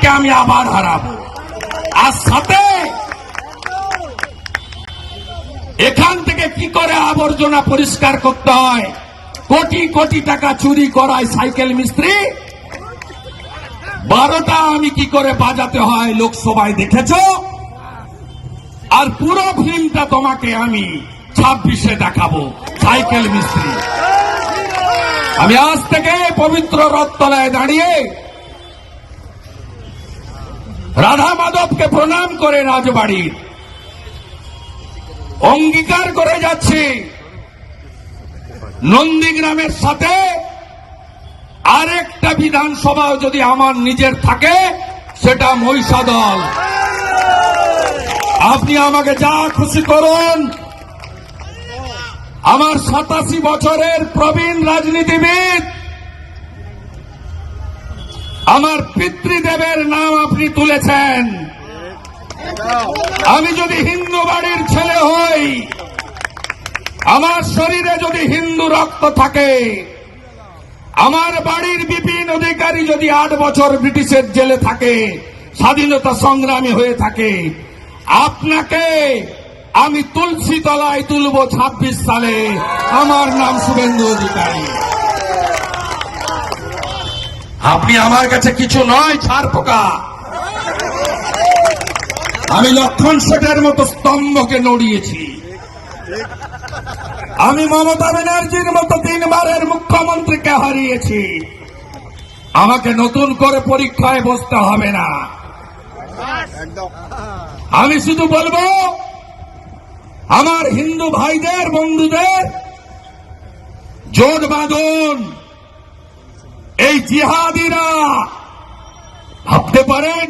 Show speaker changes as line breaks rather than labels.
মালিককে আমি আবার হারাবো। আর সাথে এখান থেকে কি করে আবর্জনা পরিষ্কার করতে হয়, কোটি কোটি টাকা চুরি করায় সাইকেল মিস্ত্রি, 12টা আমি কি করে বাজাতে হয় লোকসভায় দেখেছ। আর পুরো ফিল্মটা তোমাকে আমি 26-এ দেখাবো সাইকেল মিস্ত্রি। আমি আজ থেকে পবিত্র রথতলায় দাঁড়িয়ে রাধা মাধবকে প্রণাম করে রাজবাড়ির অঙ্গীকার করে যাচ্ছি, নন্দীগ্রামের সাথে আরেকটা বিধানসভাও যদি আমার নিজের থাকে সেটা মহিষাদল। আপনি আমাকে যা খুশি করুন। আমার 87 বছরের প্রবীণ রাজনীতিবিদ, আমার পিতৃদেবের নাম আপনি তুলেছেন। আমি যদি হিন্দু বাড়ির ছেলে হই, আমার শরীরে যদি হিন্দু রক্ত থাকে, আমার বাড়ির বিপিন অধিকারী যদি 8 বছর ব্রিটিশের জেলে থাকে, স্বাধীনতা সংগ্রামী হয়ে থাকে, আপনাকে আমি তুলসী তলায় তুলব 26 সালে। আমার নাম শুভেন্দু অধিকারী। আপনি আমার কাছে কিছু নয়, ছাড় পোকা। আমি লক্ষণ শেঠের মতো স্তম্ভকে নড়িয়েছি। আমি মমতা ব্যানার্জির মতো 3 বারের মুখ্যমন্ত্রীকে হারিয়েছি। আমাকে নতুন করে পরীক্ষায় বসতে হবে না। আমি শুধু বলবো, আমার হিন্দু ভাইদের বন্ধুদের জোট বাঁধুন। এই জিহাদিরা ভাবতে পারেন